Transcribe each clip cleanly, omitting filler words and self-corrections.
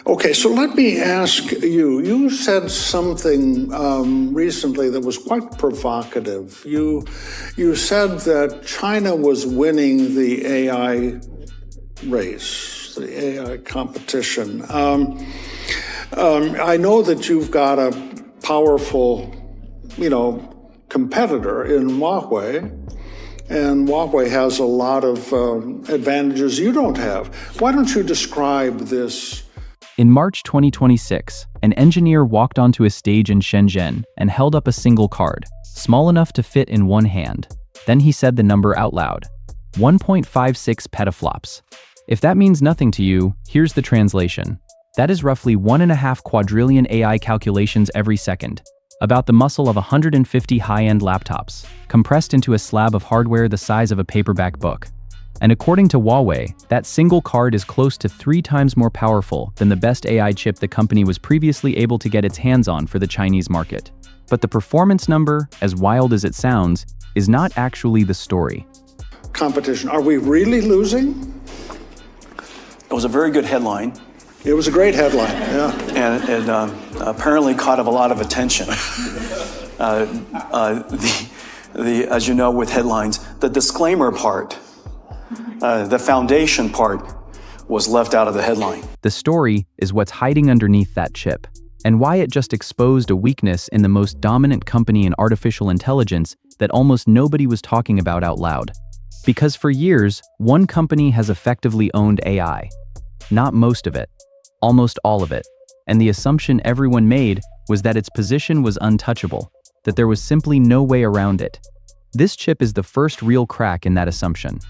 Okay, so let me ask you. You said something recently that was quite provocative. You said that China was winning the AI race, the AI competition. I know that you've got a powerful, competitor in Huawei, and Huawei has a lot of advantages you don't have. Why don't you describe this? In March 2026, an engineer walked onto a stage in Shenzhen and held up a single card, small enough to fit in one hand. Then he said the number out loud: 1.56 petaflops. If that means nothing to you, here's the translation. That is roughly 1.5 quadrillion AI calculations every second, about the muscle of 150 high-end laptops, compressed into a slab of hardware the size of a paperback book. And according to Huawei, that single card is close to 3 times more powerful than the best AI chip the company was previously able to get its hands on for the Chinese market. But the performance number, as wild as it sounds, is not actually the story. Competition. Are we really losing? It was a very good headline. It was a great headline, yeah. And it apparently caught a lot of attention. As you know, with headlines, the disclaimer part, the foundation part, was left out of the headline. The story is what's hiding underneath that chip, and why it just exposed a weakness in the most dominant company in artificial intelligence that almost nobody was talking about out loud. Because for years, one company has effectively owned AI. Not most of it, almost all of it. And the assumption everyone made was that its position was untouchable, that there was simply no way around it. This chip is the first real crack in that assumption.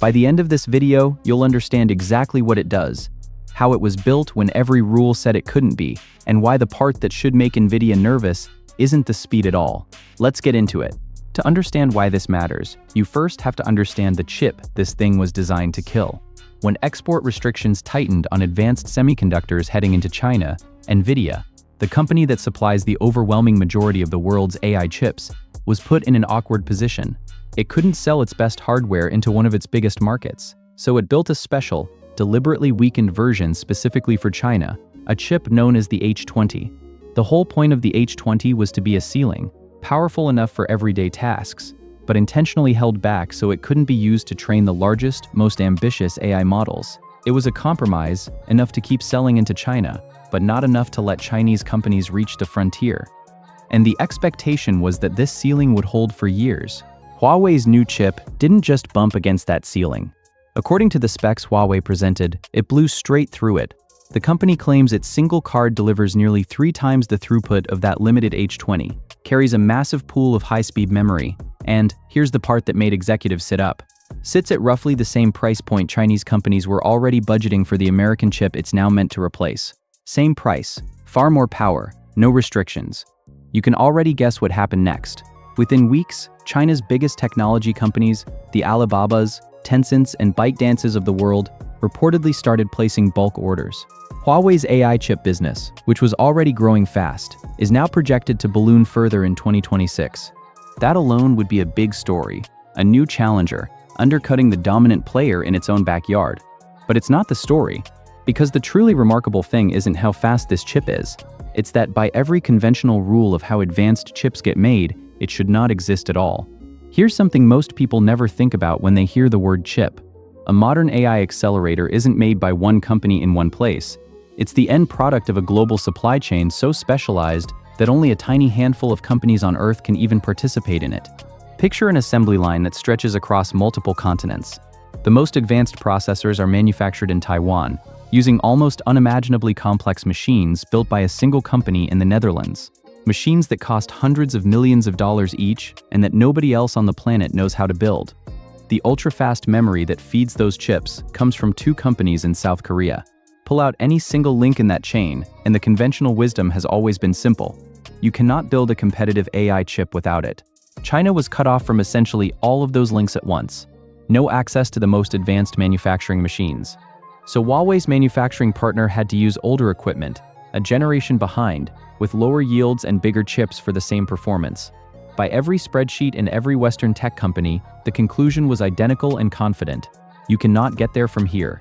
By the end of this video, you'll understand exactly what it does, how it was built when every rule said it couldn't be, and why the part that should make Nvidia nervous isn't the speed at all. Let's get into it. To understand why this matters, you first have to understand the chip this thing was designed to kill. When export restrictions tightened on advanced semiconductors heading into China, Nvidia, the company that supplies the overwhelming majority of the world's AI chips, was put in an awkward position. It couldn't sell its best hardware into one of its biggest markets, so it built a special, deliberately weakened version specifically for China, a chip known as the H20. The whole point of the H20 was to be a ceiling, powerful enough for everyday tasks, but intentionally held back so it couldn't be used to train the largest, most ambitious AI models. It was a compromise, enough to keep selling into China, but not enough to let Chinese companies reach the frontier. And the expectation was that this ceiling would hold for years. Huawei's new chip didn't just bump against that ceiling. According to the specs Huawei presented, it blew straight through it. The company claims its single card delivers nearly 3 times the throughput of that limited H20, carries a massive pool of high-speed memory, and, here's the part that made executives sit up, sits at roughly the same price point Chinese companies were already budgeting for the American chip it's now meant to replace. Same price, far more power, no restrictions. You can already guess what happened next. Within weeks, China's biggest technology companies, the Alibabas, Tencents, and ByteDances of the world, reportedly started placing bulk orders. Huawei's AI chip business, which was already growing fast, is now projected to balloon further in 2026. That alone would be a big story, a new challenger, undercutting the dominant player in its own backyard. But it's not the story, because the truly remarkable thing isn't how fast this chip is. It's that by every conventional rule of how advanced chips get made, it should not exist at all. Here's something most people never think about when they hear the word chip. A modern AI accelerator isn't made by one company in one place. It's the end product of a global supply chain so specialized that only a tiny handful of companies on Earth can even participate in it. Picture an assembly line that stretches across multiple continents. The most advanced processors are manufactured in Taiwan, using almost unimaginably complex machines built by a single company in the Netherlands. Machines that cost hundreds of millions of dollars each and that nobody else on the planet knows how to build. The ultra-fast memory that feeds those chips comes from 2 companies in South Korea. Pull out any single link in that chain, and the conventional wisdom has always been simple. You cannot build a competitive AI chip without it. China was cut off from essentially all of those links at once. No access to the most advanced manufacturing machines. So Huawei's manufacturing partner had to use older equipment, a generation behind, with lower yields and bigger chips for the same performance. By every spreadsheet in every Western tech company, the conclusion was identical and confident. You cannot get there from here.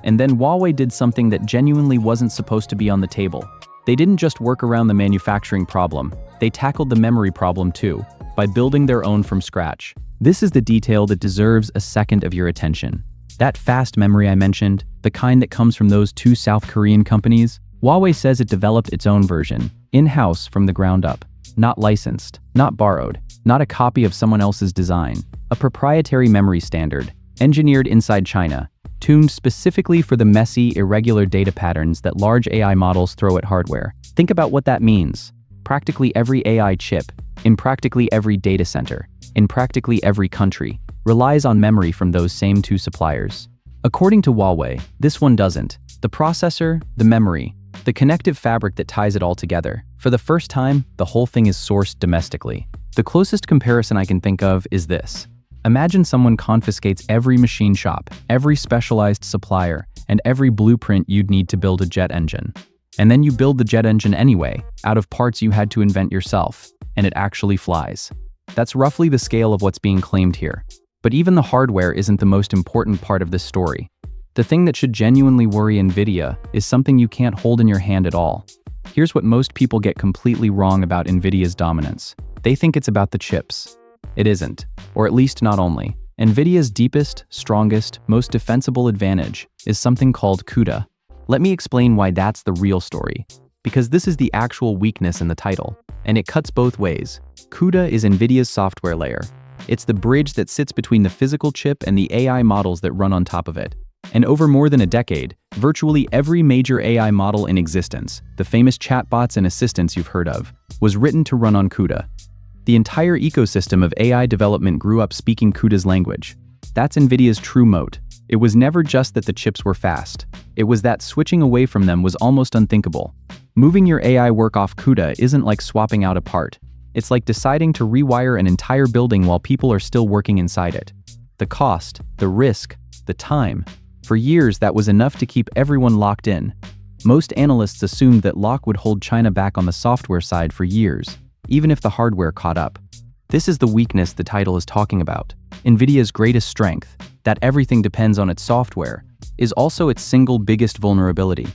And then Huawei did something that genuinely wasn't supposed to be on the table. They didn't just work around the manufacturing problem, they tackled the memory problem too, by building their own from scratch. This is the detail that deserves a second of your attention. That fast memory I mentioned, the kind that comes from those two South Korean companies, Huawei says it developed its own version, in-house from the ground up. Not licensed, not borrowed, not a copy of someone else's design. A proprietary memory standard, engineered inside China, tuned specifically for the messy, irregular data patterns that large AI models throw at hardware. Think about what that means. Practically every AI chip, in practically every data center, in practically every country, relies on memory from those same two suppliers. According to Huawei, this one doesn't. The processor, the memory, the connective fabric that ties it all together. For the first time, the whole thing is sourced domestically. The closest comparison I can think of is this. Imagine someone confiscates every machine shop, every specialized supplier, and every blueprint you'd need to build a jet engine. And then you build the jet engine anyway, out of parts you had to invent yourself, and it actually flies. That's roughly the scale of what's being claimed here. But even the hardware isn't the most important part of this story. The thing that should genuinely worry Nvidia is something you can't hold in your hand at all. Here's what most people get completely wrong about Nvidia's dominance. They think it's about the chips. It isn't, or at least not only. Nvidia's deepest, strongest, most defensible advantage is something called CUDA. Let me explain why that's the real story, because this is the actual weakness in the title, and it cuts both ways. CUDA is Nvidia's software layer. It's the bridge that sits between the physical chip and the AI models that run on top of it. And over more than a decade, virtually every major AI model in existence, the famous chatbots and assistants you've heard of, was written to run on CUDA. The entire ecosystem of AI development grew up speaking CUDA's language. That's Nvidia's true moat. It was never just that the chips were fast. It was that switching away from them was almost unthinkable. Moving your AI work off CUDA isn't like swapping out a part. It's like deciding to rewire an entire building while people are still working inside it. The cost, the risk, the time. For years, that was enough to keep everyone locked in. Most analysts assumed that lock would hold China back on the software side for years, even if the hardware caught up. This is the weakness the title is talking about. Nvidia's greatest strength, that everything depends on its software, is also its single biggest vulnerability.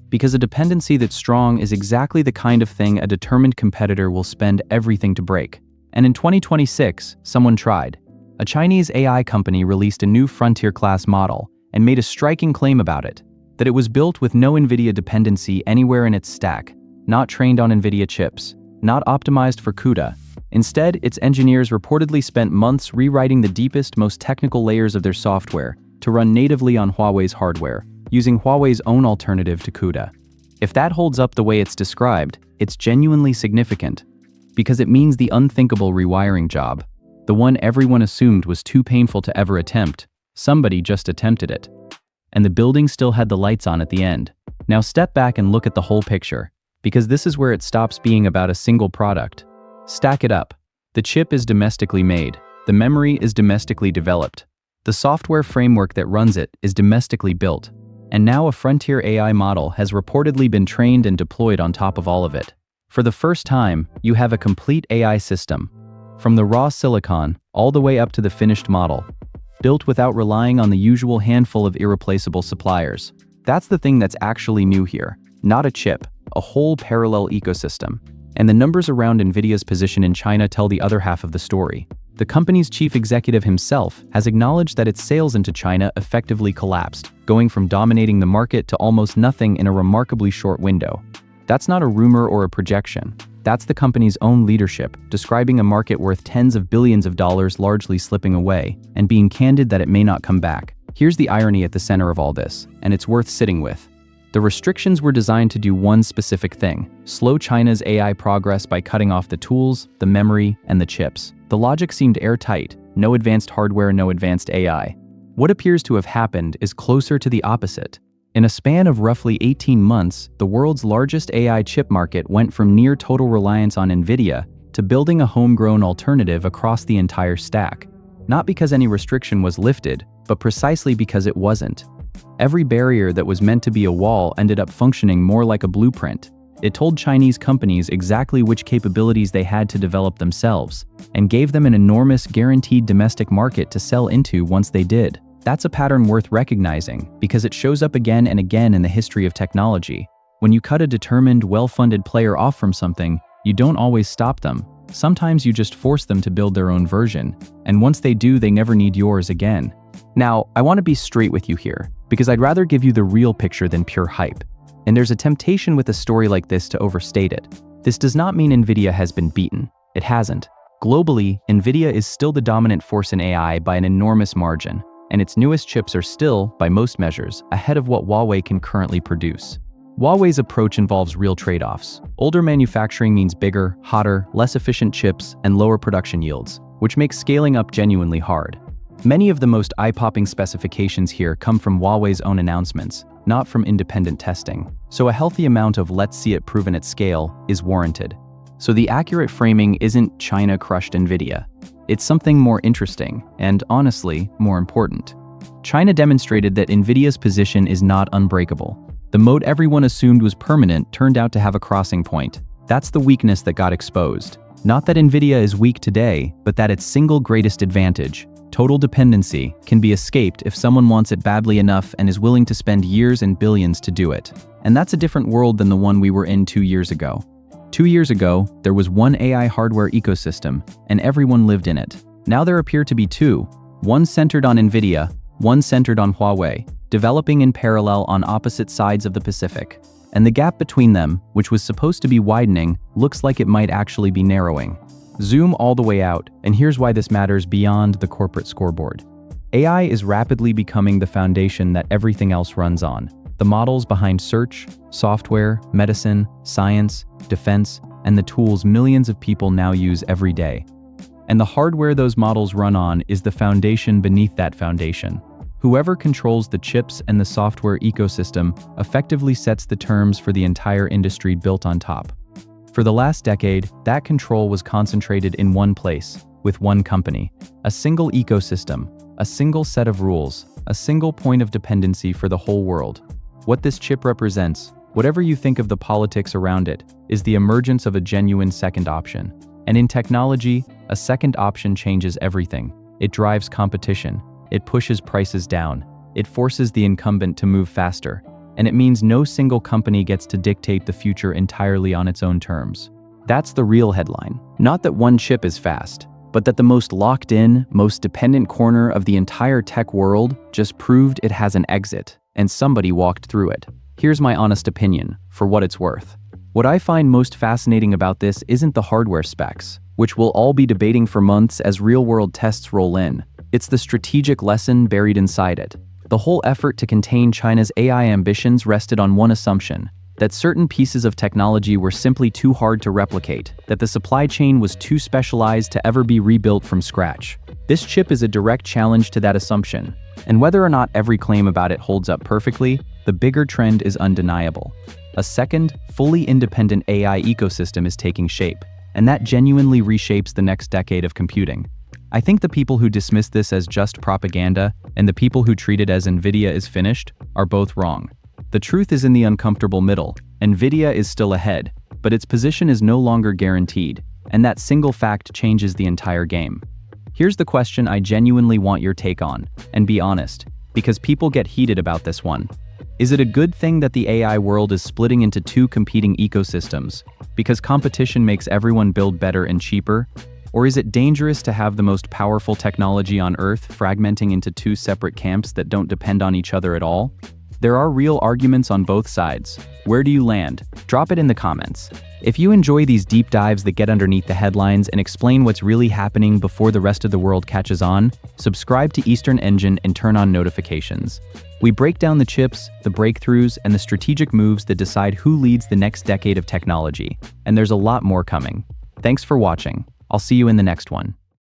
Because a dependency that's strong is exactly the kind of thing a determined competitor will spend everything to break. And in 2026, someone tried. A Chinese AI company released a new frontier-class model and made a striking claim about it, that it was built with no Nvidia dependency anywhere in its stack, not trained on Nvidia chips, not optimized for CUDA. Instead, its engineers reportedly spent months rewriting the deepest, most technical layers of their software to run natively on Huawei's hardware, using Huawei's own alternative to CUDA. If that holds up the way it's described, it's genuinely significant, because it means the unthinkable rewiring job, the one everyone assumed was too painful to ever attempt, somebody just attempted it. And the building still had the lights on at the end. Now step back and look at the whole picture, because this is where it stops being about a single product. Stack it up. The chip is domestically made. The memory is domestically developed. The software framework that runs it is domestically built. And now a frontier AI model has reportedly been trained and deployed on top of all of it. For the first time, you have a complete AI system, from the raw silicon all the way up to the finished model, built without relying on the usual handful of irreplaceable suppliers. That's the thing that's actually new here. Not a chip, a whole parallel ecosystem. And the numbers around Nvidia's position in China tell the other half of the story. The company's chief executive himself has acknowledged that its sales into China effectively collapsed, going from dominating the market to almost nothing in a remarkably short window. That's not a rumor or a projection. That's the company's own leadership, describing a market worth tens of billions of dollars largely slipping away, and being candid that it may not come back. Here's the irony at the center of all this, and it's worth sitting with. The restrictions were designed to do one specific thing: slow China's AI progress by cutting off the tools, the memory, and the chips. The logic seemed airtight: no advanced hardware, no advanced AI. What appears to have happened is closer to the opposite. In a span of roughly 18 months, the world's largest AI chip market went from near total reliance on Nvidia to building a homegrown alternative across the entire stack. Not because any restriction was lifted, but precisely because it wasn't. Every barrier that was meant to be a wall ended up functioning more like a blueprint. It told Chinese companies exactly which capabilities they had to develop themselves, and gave them an enormous guaranteed domestic market to sell into once they did. That's a pattern worth recognizing because it shows up again and again in the history of technology. When you cut a determined, well-funded player off from something, you don't always stop them. Sometimes you just force them to build their own version, and once they do, they never need yours again. Now, I want to be straight with you here, because I'd rather give you the real picture than pure hype. And there's a temptation with a story like this to overstate it. This does not mean Nvidia has been beaten. It hasn't. Globally, Nvidia is still the dominant force in AI by an enormous margin, and its newest chips are still, by most measures, ahead of what Huawei can currently produce. Huawei's approach involves real trade-offs. Older manufacturing means bigger, hotter, less efficient chips and lower production yields, which makes scaling up genuinely hard. Many of the most eye-popping specifications here come from Huawei's own announcements, not from independent testing. So a healthy amount of "let's see it proven at scale" is warranted. So the accurate framing isn't China crushed Nvidia. It's something more interesting and, honestly, more important. China demonstrated that Nvidia's position is not unbreakable. The moat everyone assumed was permanent turned out to have a crossing point. That's the weakness that got exposed. Not that Nvidia is weak today, but that its single greatest advantage, total dependency, can be escaped if someone wants it badly enough and is willing to spend years and billions to do it. And that's a different world than the one we were in 2 years ago. 2 years ago, there was one AI hardware ecosystem, and everyone lived in it. Now there appear to be two, one centered on Nvidia, one centered on Huawei, developing in parallel on opposite sides of the Pacific. And the gap between them, which was supposed to be widening, looks like it might actually be narrowing. Zoom all the way out, and here's why this matters beyond the corporate scoreboard. AI is rapidly becoming the foundation that everything else runs on. The models behind search, software, medicine, science, defense, and the tools millions of people now use every day. And the hardware those models run on is the foundation beneath that foundation. Whoever controls the chips and the software ecosystem effectively sets the terms for the entire industry built on top. For the last decade, that control was concentrated in one place, with one company. A single ecosystem, a single set of rules, a single point of dependency for the whole world. What this chip represents, whatever you think of the politics around it, is the emergence of a genuine second option. And in technology, a second option changes everything. It drives competition. It pushes prices down. It forces the incumbent to move faster. And it means no single company gets to dictate the future entirely on its own terms. That's the real headline. Not that one chip is fast, but that the most locked in, most dependent corner of the entire tech world just proved it has an exit, and somebody walked through it. Here's my honest opinion, for what it's worth. What I find most fascinating about this isn't the hardware specs, which we'll all be debating for months as real-world tests roll in. It's the strategic lesson buried inside it. The whole effort to contain China's AI ambitions rested on one assumption: that certain pieces of technology were simply too hard to replicate, that the supply chain was too specialized to ever be rebuilt from scratch. This chip is a direct challenge to that assumption, and whether or not every claim about it holds up perfectly, the bigger trend is undeniable. A second, fully independent AI ecosystem is taking shape, and that genuinely reshapes the next decade of computing. I think the people who dismiss this as just propaganda and the people who treat it as Nvidia is finished are both wrong. The truth is in the uncomfortable middle. Nvidia is still ahead, but its position is no longer guaranteed, and that single fact changes the entire game. Here's the question I genuinely want your take on, and be honest, because people get heated about this one. Is it a good thing that the AI world is splitting into two competing ecosystems, because competition makes everyone build better and cheaper? Or is it dangerous to have the most powerful technology on Earth fragmenting into two separate camps that don't depend on each other at all? There are real arguments on both sides. Where do you land? Drop it in the comments. If you enjoy these deep dives that get underneath the headlines and explain what's really happening before the rest of the world catches on, subscribe to Eastern Engine and turn on notifications. We break down the chips, the breakthroughs, and the strategic moves that decide who leads the next decade of technology. And there's a lot more coming. Thanks for watching. I'll see you in the next one.